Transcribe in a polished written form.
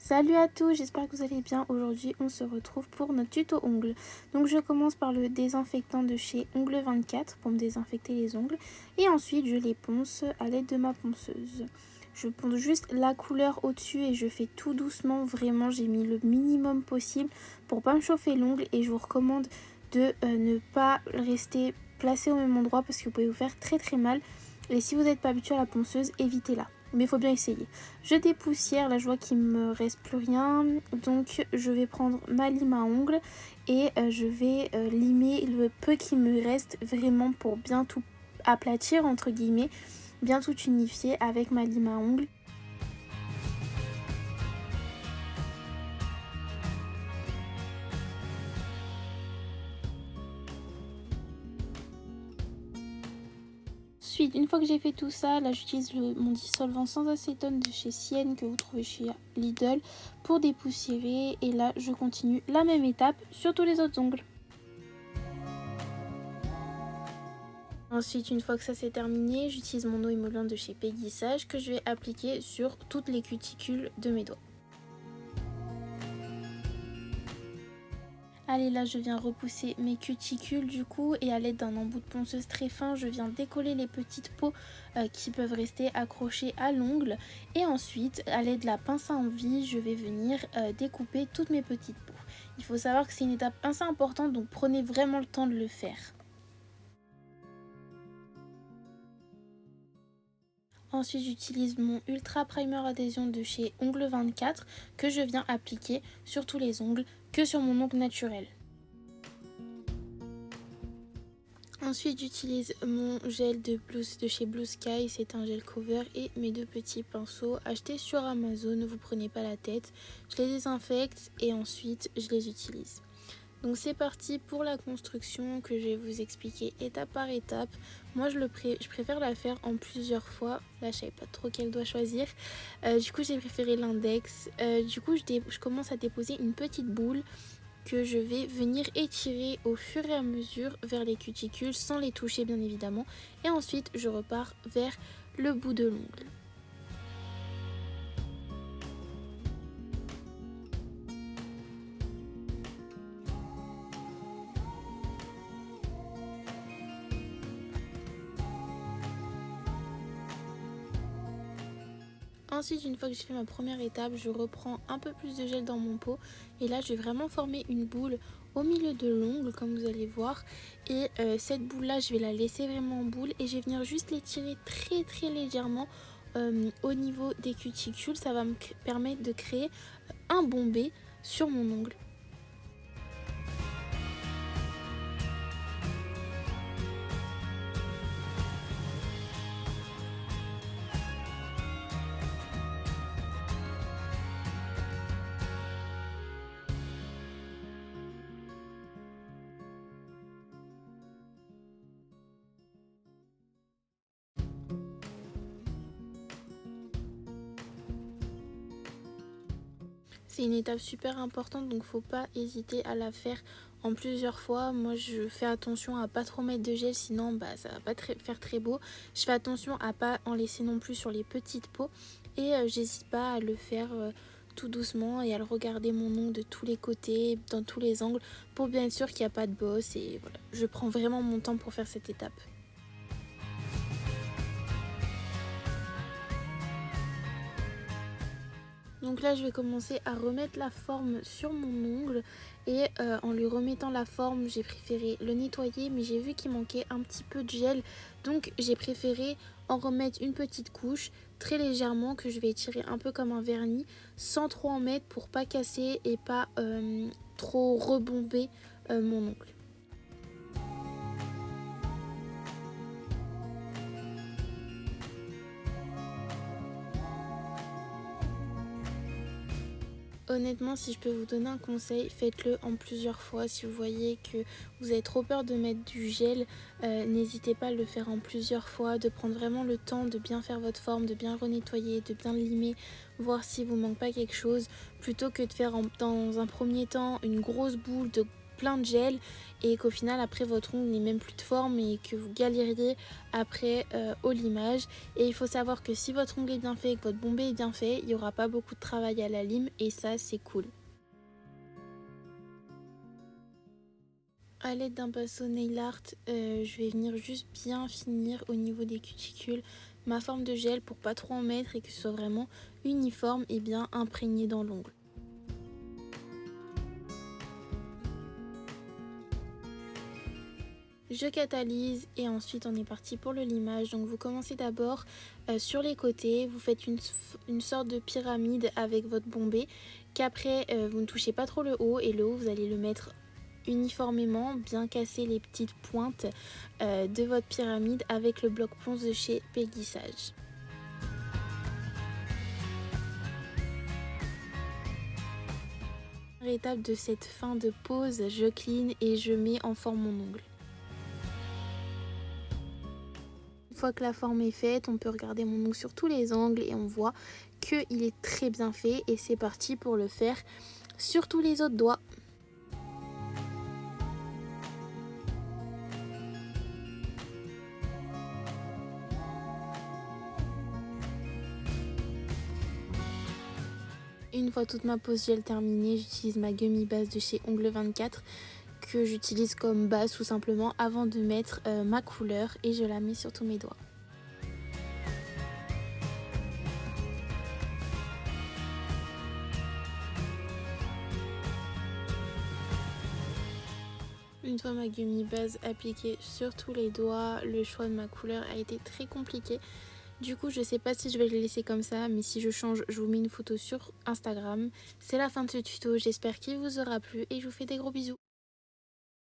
Salut à tous, j'espère que vous allez bien. Aujourd'hui, on se retrouve pour notre tuto ongles. Donc je commence par le désinfectant de chez Ongles 24 pour me désinfecter les ongles. Et ensuite, je les ponce à l'aide de ma ponceuse. Je ponce juste la couleur au-dessus et je fais tout doucement. Vraiment, j'ai mis le minimum possible pour pas me chauffer l'ongle. Et je vous recommande de ne pas rester placé au même endroit parce que vous pouvez vous faire très mal. Et si vous n'êtes pas habitué à la ponceuse, évitez-la. Mais il faut bien essayer. Je dépoussière, là je vois qu'il me reste plus rien. Donc je vais prendre ma lime à ongles et je vais limer le peu qui me reste vraiment pour bien tout aplatir entre guillemets, bien tout unifier avec ma lime à ongles. Ensuite, une fois que j'ai fait tout ça, là j'utilise mon dissolvant sans acétone de chez Sienne que vous trouvez chez Lidl pour dépoussiérer. Et là, je continue la même étape sur tous les autres ongles. Ensuite, une fois que ça c'est terminé, j'utilise mon eau émolliente de chez Peggy Sage que je vais appliquer sur toutes les cuticules de mes doigts. Allez, là je viens repousser mes cuticules du coup et à l'aide d'un embout de ponceuse très fin, je viens décoller les petites peaux qui peuvent rester accrochées à l'ongle. Et ensuite, à l'aide de la pince à envie, je vais venir découper toutes mes petites peaux. Il faut savoir que c'est une étape assez importante, donc prenez vraiment le temps de le faire. Ensuite, j'utilise mon Ultra Primer Adhésion de chez Ongles 24 que je viens appliquer sur tous les ongles que sur mon ongle naturel. Ensuite, j'utilise mon gel de chez Blue Sky, c'est un gel cover, et mes deux petits pinceaux achetés sur Amazon, ne vous prenez pas la tête. Je les désinfecte et ensuite je les utilise. Donc c'est parti pour la construction que je vais vous expliquer étape par étape. Moi je préfère la faire en plusieurs fois. Là je savais pas trop quel doigt choisir. Du coup j'ai préféré l'index. Du coup je commence à déposer une petite boule que je vais venir étirer au fur et à mesure vers les cuticules sans les toucher bien évidemment. Et ensuite je repars vers le bout de l'ongle. Ensuite, une fois que j'ai fait ma première étape, je reprends un peu plus de gel dans mon pot. Et là, je vais vraiment former une boule au milieu de l'ongle, comme vous allez voir. Et cette boule-là, je vais la laisser vraiment en boule. Et je vais venir juste l'étirer très légèrement au niveau des cuticules. Ça va me permettre de créer un bombé sur mon ongle. C'est une étape super importante, donc faut pas hésiter à la faire en plusieurs fois. Moi je fais attention à pas trop mettre de gel, sinon ça va pas faire très beau. Je fais attention à pas en laisser non plus sur les petites peaux. Et j'hésite pas à le faire tout doucement et à le regarder mon ongle de tous les côtés, dans tous les angles, pour bien être sûr qu'il n'y a pas de bosse. Et voilà, je prends vraiment mon temps pour faire cette étape. Donc là je vais commencer à remettre la forme sur mon ongle et en lui remettant la forme j'ai préféré le nettoyer, mais j'ai vu qu'il manquait un petit peu de gel, donc j'ai préféré en remettre une petite couche très légèrement que je vais étirer un peu comme un vernis sans trop en mettre pour pas casser et pas trop rebomber mon ongle. Honnêtement, si je peux vous donner un conseil, faites-le en plusieurs fois. Si vous voyez que vous avez trop peur de mettre du gel, n'hésitez pas à le faire en plusieurs fois, de prendre vraiment le temps de bien faire votre forme, de bien renettoyer, de bien limer, voir s'il vous manque pas quelque chose, plutôt que de faire dans un premier temps une grosse boule de plein de gel et qu'au final après votre ongle n'ait même plus de forme et que vous galériez après au limage. Et il faut savoir que si votre ongle est bien fait et que votre bombé est bien fait, il n'y aura pas beaucoup de travail à la lime et ça c'est cool. A l'aide d'un pinceau nail art, je vais venir juste bien finir au niveau des cuticules ma forme de gel pour pas trop en mettre et que ce soit vraiment uniforme et bien imprégné dans l'ongle. Je catalyse et ensuite on est parti pour le limage. Donc vous commencez d'abord sur les côtés, vous faites une sorte de pyramide avec votre bombé qu'après vous ne touchez pas trop le haut et le haut vous allez le mettre uniformément, bien casser les petites pointes de votre pyramide avec le bloc ponce de chez Peggy Sage. Première étape de cette fin de pose, je clean et je mets en forme mon ongle. Une fois que la forme est faite, on peut regarder mon ongle sur tous les angles et on voit qu'il est très bien fait et c'est parti pour le faire sur tous les autres doigts. Une fois toute ma pose gel terminée, j'utilise ma gummy base de chez Ongle 24 que j'utilise comme base tout simplement avant de mettre ma couleur et je la mets sur tous mes doigts. Une fois ma gummy base appliquée sur tous les doigts, le choix de ma couleur a été très compliqué. Du coup, je sais pas si je vais le laisser comme ça, mais si je change, je vous mets une photo sur Instagram. C'est la fin de ce tuto, j'espère qu'il vous aura plu et je vous fais des gros bisous.